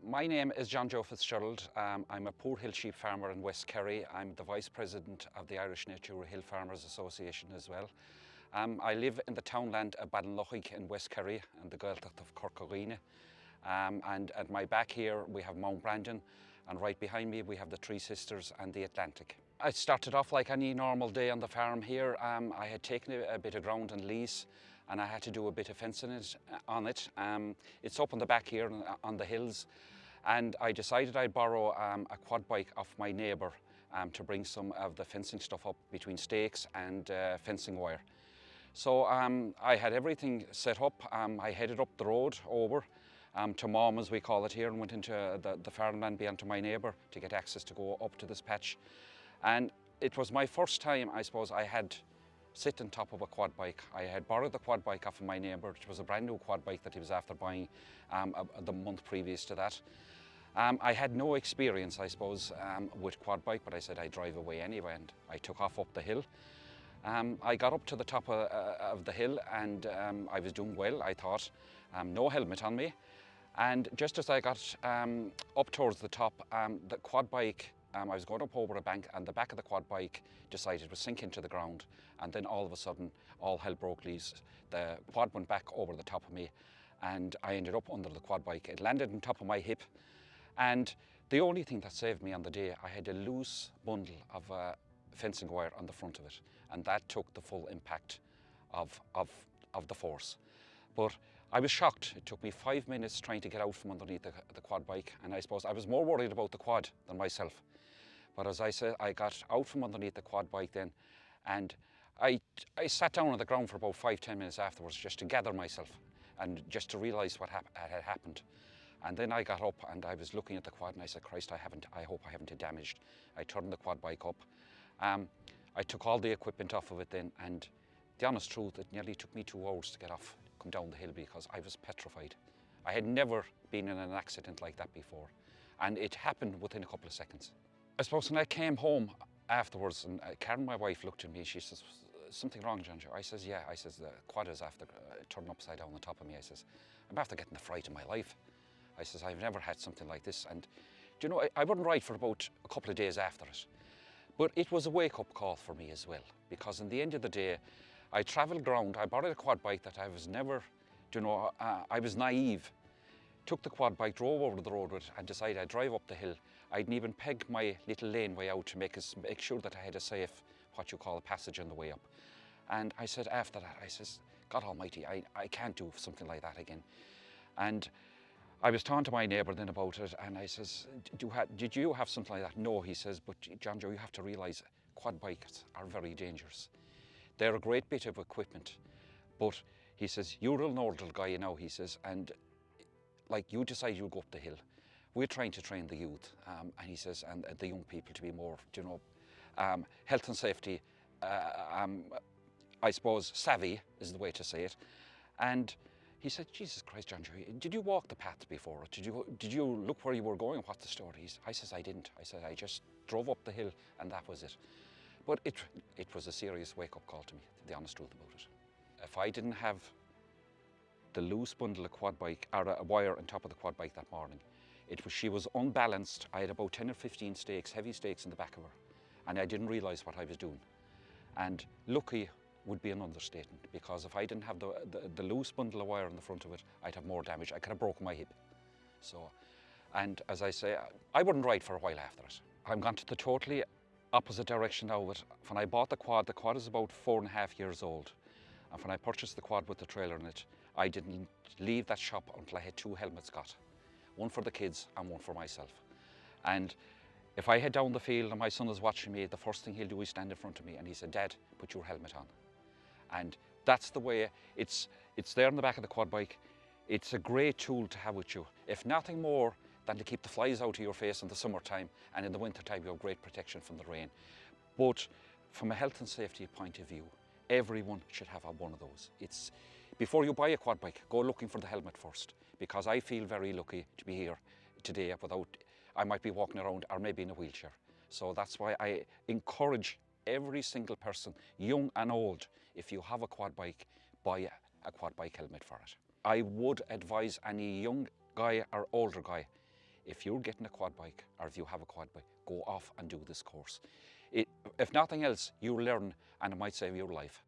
My name is John Joe Fitzgerald. I'm a Poor Hill sheep farmer in West Kerry. I'm the Vice President of the Irish Nature Hill Farmers Association as well. I live in the townland of Ballinlough in West Kerry and the Gaeltacht of Corcogine. And at my back here we have Mount Brandon, and right behind me we have the Three Sisters and the Atlantic. I started off like any normal day on the farm here. I had taken a bit of ground on lease and I had to do a bit of fencing on it. It's up on the back here on the hills, and I decided I'd borrow a quad bike off my neighbour to bring some of the fencing stuff up between stakes and fencing wire. So I had everything set up. I headed up the road over to Mom, as we call it here, and went into the farmland beyond to my neighbour to get access to go up to this patch. And it was my first time, I suppose, I had sit on top of a quad bike. I had borrowed the quad bike off of my neighbour. It was a brand new quad bike that he was after buying the month previous to that. I had no experience, I suppose, with quad bike, but I said I'd drive away anyway, and I took off up the hill. I got up to the top of the hill, and I was doing well, I thought. No helmet on me. And just as I got up towards the top, the quad bike, I was going up over a bank, and the back of the quad bike decided to sink into the ground, and then all of a sudden all hell broke loose. The quad went back over the top of me and I ended up under the quad bike. It landed on top of my hip, and the only thing that saved me on the day, I had a loose bundle of fencing wire on the front of it, and that took the full impact of the force. But I was shocked. It took me 5 minutes trying to get out from underneath the quad bike, and I suppose I was more worried about the quad than myself. But as I said, I got out from underneath the quad bike then, and I sat down on the ground for about 5-10 minutes afterwards just to gather myself and just to realise what had happened. And then I got up and I was looking at the quad and I said, Christ, I hope I haven't damaged. I turned the quad bike up. I took all the equipment off of it then, and the honest truth, it nearly took me 2 hours to get off, come down the hill, because I was petrified. I had never been in an accident like that before, and it happened within a couple of seconds. I suppose when I came home afterwards, and Karen, my wife, looked at me, she says, something wrong, John Joe? I says, yeah. I says, the quad is after turning upside down on top of me. I says, I'm after getting the fright of my life. I says, I've never had something like this. And do you know, I wouldn't ride for about a couple of days after it. But it was a wake-up call for me as well, because in the end of the day, I travelled around. I borrowed a quad bike that I was never, you know, I was naive. Took the quad bike, drove over the road with it, and decided I'd drive up the hill. I'd even peg my little laneway out to make sure that I had a safe, what you call a passage on the way up. And I said after that, I says, God almighty, I can't do something like that again. And I was talking to my neighbour then about it, and I says, did you have something like that? No, he says, but John Joe, you have to realise quad bikes are very dangerous. They're a great bit of equipment, but he says, you're an older guy, you know, he says, and like you decide you'll go up the hill. We're trying to train the youth, and he says, and the young people to be more, you know, health and safety, I suppose, savvy is the way to say it. And he said, Jesus Christ, John Joe, did you walk the path before? Did you look where you were going? What's the story? I says, I didn't. I said, I just drove up the hill and that was it. But it was a serious wake-up call to me, the honest truth about it. If I didn't have the loose bundle of quad bike, or a wire on top of the quad bike that morning, she was unbalanced. I had about 10 or 15 stakes, heavy stakes in the back of her, and I didn't realise what I was doing. And lucky would be an understatement, because if I didn't have the loose bundle of wire in the front of it, I'd have more damage. I could have broken my hip. So, and as I say, I wouldn't ride for a while after it. I'm gone to the totally opposite direction now. When I bought the quad is about 4.5 years old. And when I purchased the quad with the trailer in it, I didn't leave that shop until I had 2 helmets got. One for the kids and one for myself. And if I head down the field and my son is watching me, the first thing he'll do is stand in front of me and he said, Dad, put your helmet on. And that's the way, it's there in the back of the quad bike. It's a great tool to have with you, if nothing more than to keep the flies out of your face in the summertime, and in the wintertime you have great protection from the rain. But from a health and safety point of view, everyone should have one of those. Before you buy a quad bike, go looking for the helmet first, because I feel very lucky to be here today I might be walking around or maybe in a wheelchair. So that's why I encourage every single person, young and old, if you have a quad bike, buy a quad bike helmet for it. I would advise any young guy or older guy, if you're getting a quad bike or if you have a quad bike, go off and do this course. If nothing else, you learn and it might save your life.